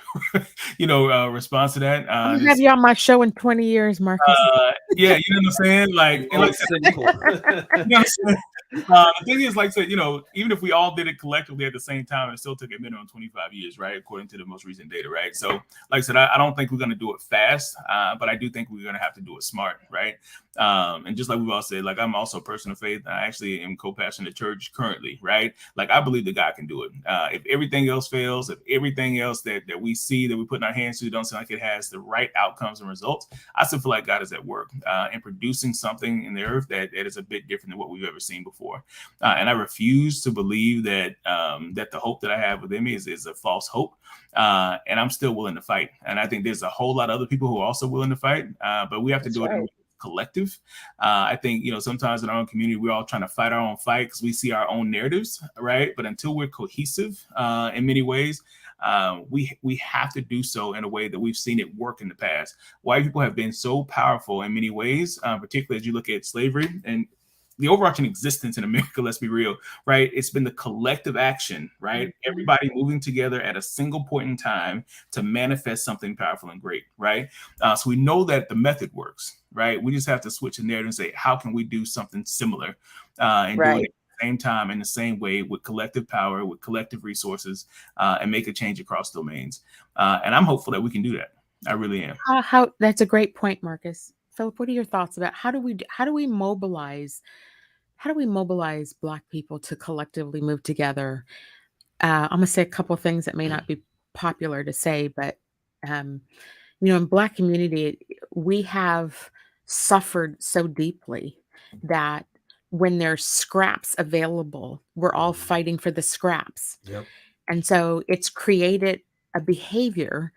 response to that. I'm gonna have you on my show in 20 years, Marcus. Yeah, you know what I'm saying? Like, and like I said, you know what I'm saying? The thing is, like I said, even if we all did it collectively at the same time, it still took a minimum 25 years, right? According to the most recent data, right? So, like I said, I don't think we're going to do it fast, but I do think we're going to have to do it smart, right? And just like we've all said, like, I'm also a person of faith. I actually am co-pastoring the church currently, right? Like, I believe that God can do it. If everything else fails, if everything else that we see that we put in our hands to don't seem like it has the right outcomes and results, I still feel like God is at work and producing something in the earth that is a bit different than what we've ever seen before. And I refuse to believe that that the hope that I have within me is a false hope. And I'm still willing to fight. And I think there's a whole lot of other people who are also willing to fight, but we have to do it in collective. I think, sometimes in our own community, we're all trying to fight our own fight because we see our own narratives, right? But until we're cohesive in many ways, we have to do so in a way that we've seen it work in the past. White people have been so powerful in many ways, particularly as you look at slavery and the overarching existence in America, let's be real, right? It's been the collective action, right? Everybody moving together at a single point in time to manifest something powerful and great, right? So we know that the method works, right? We just have to switch the narrative and say, how can we do something similar and do it at the same time, in the same way, with collective power, with collective resources, and make a change across domains. And I'm hopeful that we can do that. I really am. How that's a great point, Marcus. Philip, what are your thoughts about how do we mobilize Black people to collectively move together? I'm gonna say a couple of things that may not be popular to say, but in Black community, we have suffered so deeply that when there's scraps available, we're all fighting for the scraps. Yep. And so it's created a behavior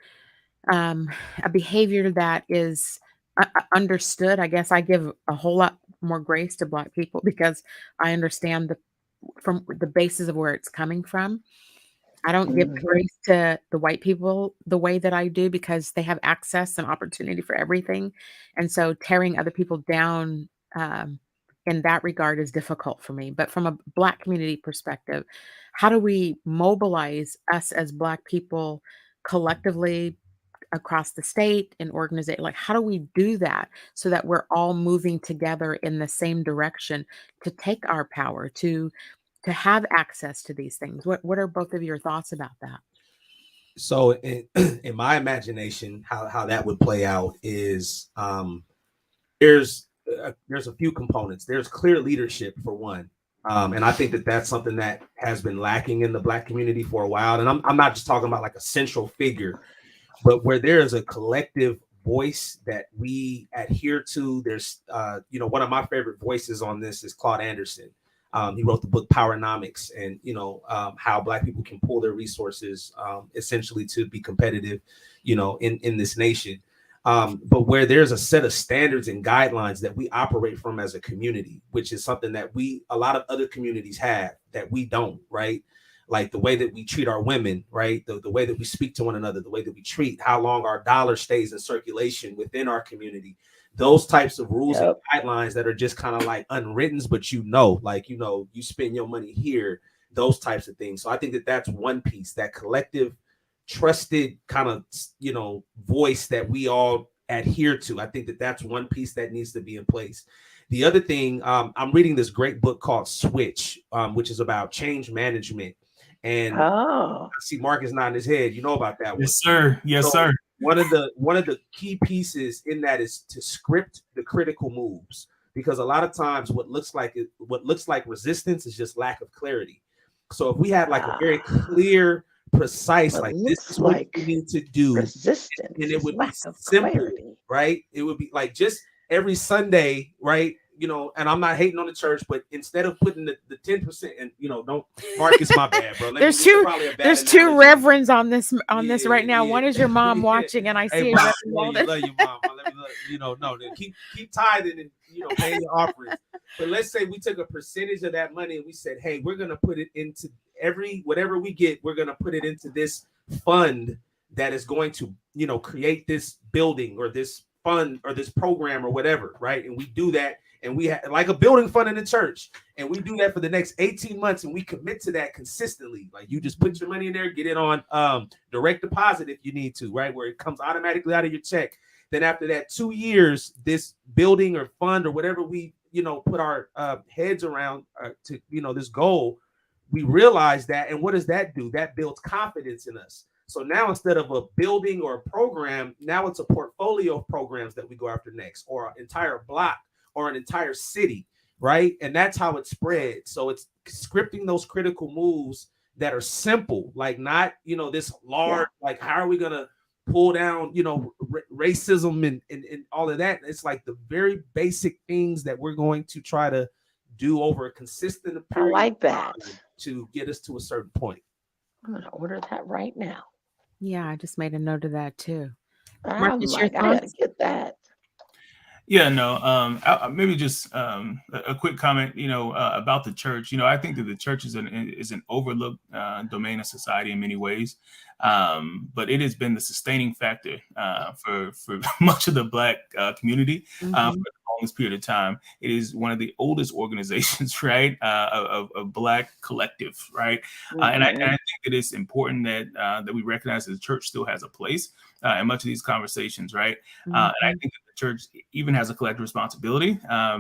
that is understood. I guess I give a whole lot more grace to Black people because I understand from the basis of where it's coming from. I don't give grace to the white people the way that I do because they have access and opportunity for everything. And so tearing other people down in that regard is difficult for me. But from a Black community perspective, how do we mobilize us as Black people collectively across the state and organization? Like, how do we do that so that we're all moving together in the same direction to take our power, to have access to these things? What are both of your thoughts about that? So in my imagination, how that would play out is there's a few components. There's clear leadership for one. And I think that that's something that has been lacking in the Black community for a while. And I'm not just talking about like a central figure, but where there is a collective voice that we adhere to. There's, one of my favorite voices on this is Claude Anderson. He wrote the book Powernomics, and how Black people can pull their resources essentially to be competitive, in this nation. But where there's a set of standards and guidelines that we operate from as a community, which is something that a lot of other communities have that we don't, right? Like the way that we treat our women, right? The way that we speak to one another, the way that we treat, how long our dollar stays in circulation within our community. Those types of rules and guidelines that are just kind of like unwritten, but you spend your money here, those types of things. So I think that that's one piece, that collective, trusted kind of, voice that we all adhere to. I think that that's one piece that needs to be in place. The other thing, I'm reading this great book called Switch, which is about change management. And I see Marcus nodding his head. You know about that one. Yes, sir. Yes, sir. One of the key pieces in that is to script the critical moves, because a lot of times what looks like resistance is just lack of clarity. So if we had like a very clear, precise, like this is what you need to do, resistance, and it would be simple, clarity. Right? It would be like just every Sunday, right? And I'm not hating on the church, but instead of putting the 10%, and don't Marcus, my bad, bro. There's two reverends on this right now. One is your mom watching, and I see love you, mom. Keep tithing and paying your offerings. But let's say we took a percentage of that money and we said, hey, we're gonna put it into whatever we get, we're gonna put it into this fund that is going to create this building or this fund or this program or whatever, right? And we do that. And we have like a building fund in the church, and we do that for the next 18 months, and we commit to that consistently. Like you just put your money in there, get it on direct deposit if you need to, right? Where it comes automatically out of your check. Then after that 2 years, this building or fund or whatever we, put our heads around to, this goal, we realize that. And what does that do? That builds confidence in us. So now instead of a building or a program, now it's a portfolio of programs that we go after next, or an entire block, or an entire city, right? And that's how it spreads. So it's scripting those critical moves that are simple, like not, this large, like how are we going to pull down, racism and all of that. It's like the very basic things that we're going to try to do over a consistent period. I like that. To get us to a certain point. I'm going to order that right now. Yeah, I just made a note of that too. Marcus, I gotta get that. Yeah, no, maybe just a quick comment, about the church. I think that the church is an overlooked domain of society in many ways, but it has been the sustaining factor for much of the Black community for the longest period of time. It is one of the oldest organizations, right, of Black collective, right, and I think think it is important that we recognize that the church still has a place in much of these conversations, right? And I think that the church even has a collective responsibility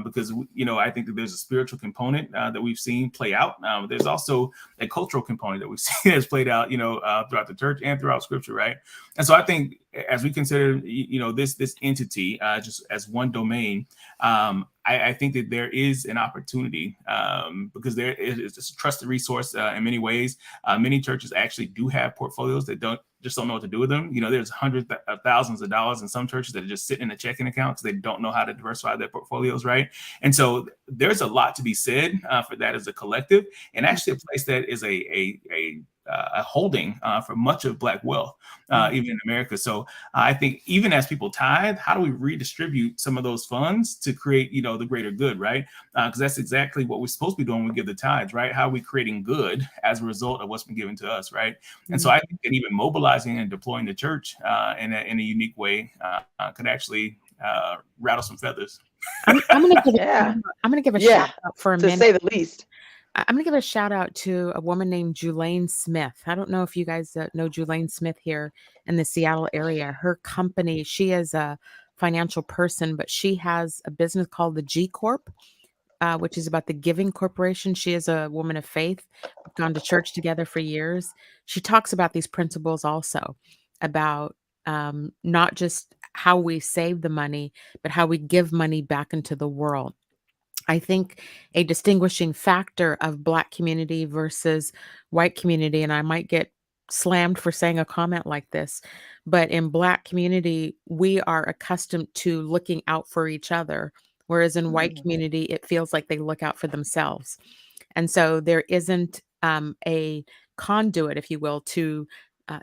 because, I think that there's a spiritual component that we've seen play out. There's also a cultural component that we've seen has played out, throughout the church and throughout Scripture, right? And so I think as we consider, this entity just as one domain, I think that there is an opportunity because there is a trusted resource in many ways. Many churches actually do have portfolios that don't know what to do with them. There's hundreds of thousands of dollars in some churches that are just sitting in a checking account because they don't know how to diversify their portfolios, right? And so there's a lot to be said for that as a collective, and actually a place that is a holding for much of Black wealth, even in America. So I think even as people tithe, how do we redistribute some of those funds to create, the greater good, right? Because that's exactly what we're supposed to be doing when we give the tithes, right? How are we creating good as a result of what's been given to us, right? And so I think that even mobilizing and deploying the church in a unique way could actually rattle some feathers. I'm going to give a shout out for a minute, to say the least. I'm going to give a shout out to a woman named Julaine Smith. I don't know if you guys know Julaine Smith here in the Seattle area. Her company, she is a financial person, but she has a business called the G Corp, which is about the Giving Corporation. She is a woman of faith. We've gone to church together for years. She talks about these principles also, about not just how we save the money, but how we give money back into the world. I think a distinguishing factor of Black community versus white community, and I might get slammed for saying a comment like this, but in Black community, we are accustomed to looking out for each other, whereas in white community, it feels like they look out for themselves. And so there isn't a conduit, if you will, to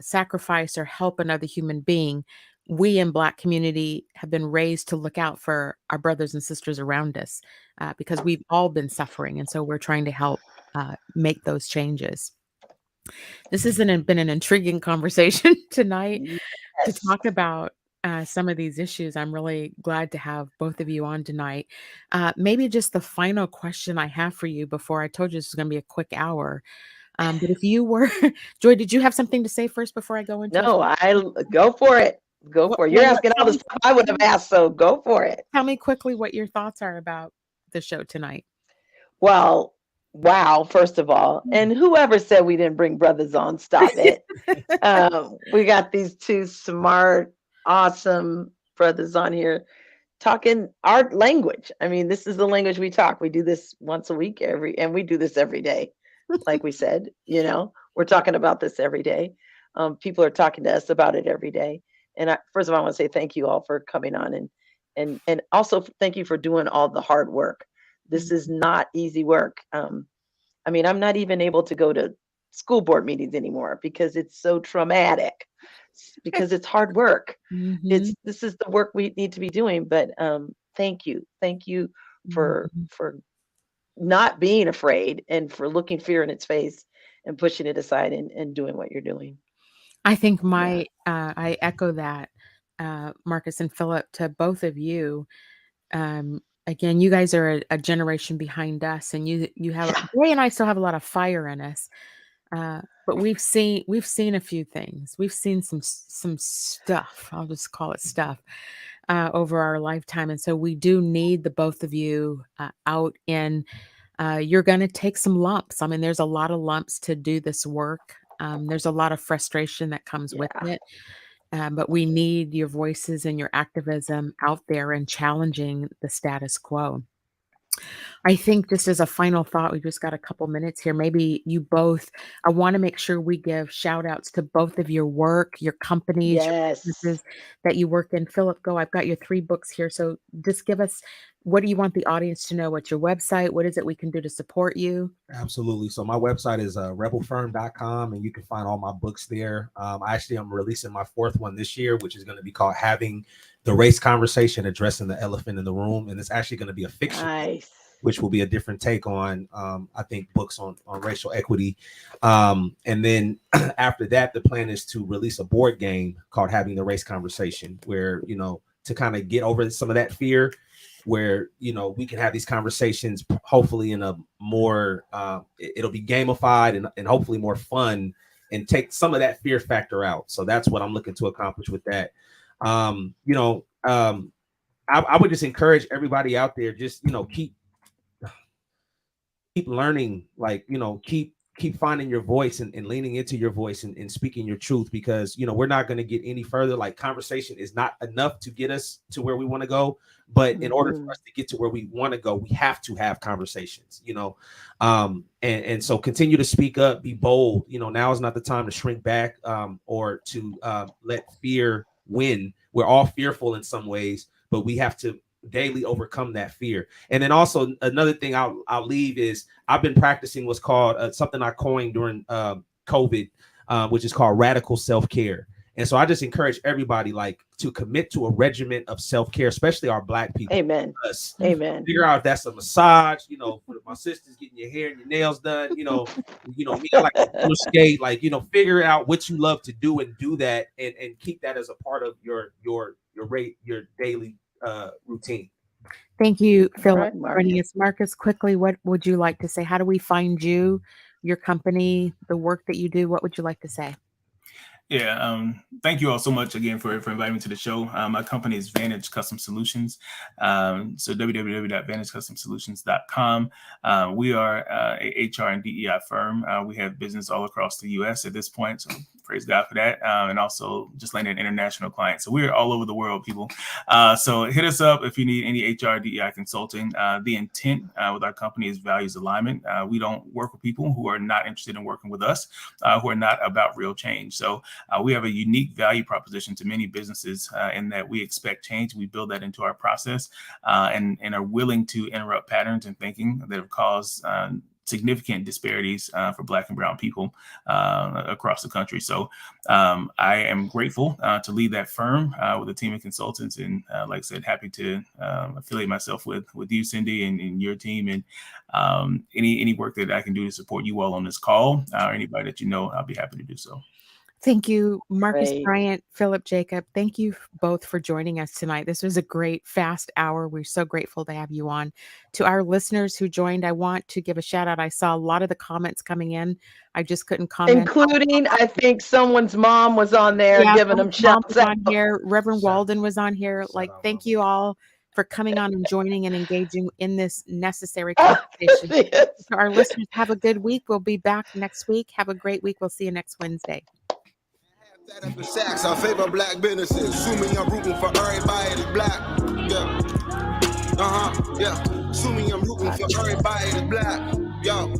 sacrifice or help another human being. We in Black community have been raised to look out for our brothers and sisters around us because we've all been suffering. And so we're trying to help make those changes. This has been an intriguing conversation tonight to talk about some of these issues. I'm really glad to have both of you on tonight. Maybe just the final question I have for you before I told you this is going to be a quick hour. But if you were, Joy, did you have something to say first before I go into No, go for it. Go for it. You're asking all the stuff I would have asked, so go for it. Tell me quickly what your thoughts are about the show tonight. Well, wow, first of all, and whoever said we didn't bring brothers on, stop it. We got these two smart, awesome brothers on here talking our language. I mean, this is the language we talk. We do this once a week and we do this every day. Like we said, we're talking about this every day. People are talking to us about it every day. And first of all, I want to say thank you all for coming on and also thank you for doing all the hard work. This is not easy work. I mean, I'm not even able to go to school board meetings anymore because it's so traumatic, because it's hard work. This is the work we need to be doing. But thank you for not being afraid and for looking fear in its face and pushing it aside and doing what you're doing. I think I echo that, Marcus and Philip, to both of you. Again, you guys are a generation behind us, and you have Ray and I still have a lot of fire in us, but we've seen a few things. We've seen some stuff. I'll just call it stuff over our lifetime, and so we do need the both of you out in. You're going to take some lumps. I mean, there's a lot of lumps to do this work. There's a lot of frustration that comes with it, but we need your voices and your activism out there and challenging the status quo. I think just as a final thought, we just got a couple minutes here. Maybe you both, I want to make sure we give shout outs to both of your work, your companies, your businesses that you work in. Philip, go. I've got your 3 books here. So just give us, what do you want the audience to know? What's your website? What is it we can do to support you? Absolutely. So my website is rebelfirm.com, and you can find all my books there. I'm releasing my 4th one this year, which is going to be called Having the Race Conversation, Addressing the Elephant in the Room. And it's actually going to be a fiction, which will be a different take on, I think, books on racial equity. And then after that, the plan is to release a board game called Having the Race Conversation, where, to kind of get over some of that fear, where, we can have these conversations, hopefully in a more, it'll be gamified and hopefully more fun take some of that fear factor out. So that's what I'm looking to accomplish with that. I would just encourage everybody out there, just, keep learning, like, keep finding your voice and leaning into your voice and speaking your truth, because, we're not going to get any further. Like, conversation is not enough to get us to where we want to go. But in order for us to get to where we want to go, we have to have conversations, and so continue to speak up, be bold. Now is not the time to shrink back or to let fear win. We're all fearful in some ways, but we have to daily overcome that fear. And then also another thing I'll leave is I've been practicing what's called something I coined during COVID, which is called radical self-care. And so I just encourage everybody, like, to commit to a regimen of self-care, especially our Black people. Amen. Amen. Figure out if that's a massage, for my sisters getting your hair and your nails done, me, I like to skate, like, figure out what you love to do and do that, and keep that as a part of your daily routine. Thank you, Philip. Right, Marcus, quickly, what would you like to say? How do we find you, your company, the work that you do? What would you like to say? Yeah, thank you all so much again for inviting me to the show. My company is Vontage Custom Solutions. So www.vantagecustomsolutions.com. We are a HR and DEI firm. We have business all across the U.S. at this point, so praise God for that. And also just landed international clients. So we're all over the world, people. So hit us up if you need any HR DEI consulting. The intent with our company is values alignment. We don't work with people who are not interested in working with us, who are not about real change. So we have a unique value proposition to many businesses in that we expect change. We build that into our process and are willing to interrupt patterns and thinking that have caused significant disparities for Black and brown people across the country. So I am grateful to lead that firm with a team of consultants, and like I said, happy to affiliate myself with you, Cindi, and your team, and any work that I can do to support you all on this call, or anybody that I'll be happy to do so. Thank you, Marcus Great. Bryant, Philip Jacobs. Thank you both for joining us tonight. This was a great fast hour. We're so grateful to have you on. To our listeners who joined, I want to give a shout out. I saw a lot of the comments coming in. I just couldn't comment. Including, I think someone's mom was on there giving them shouts out. Here. Reverend Walden was on here. Thank you all for coming on and joining and engaging in this necessary conversation. To our listeners, have a good week. We'll be back next week. Have a great week. We'll see you next Wednesday. That up in Saks, I favor Black businesses. Assuming I'm rooting for everybody that's Black. Yeah. Yeah. Assuming I'm rooting for everybody that's Black. Yo.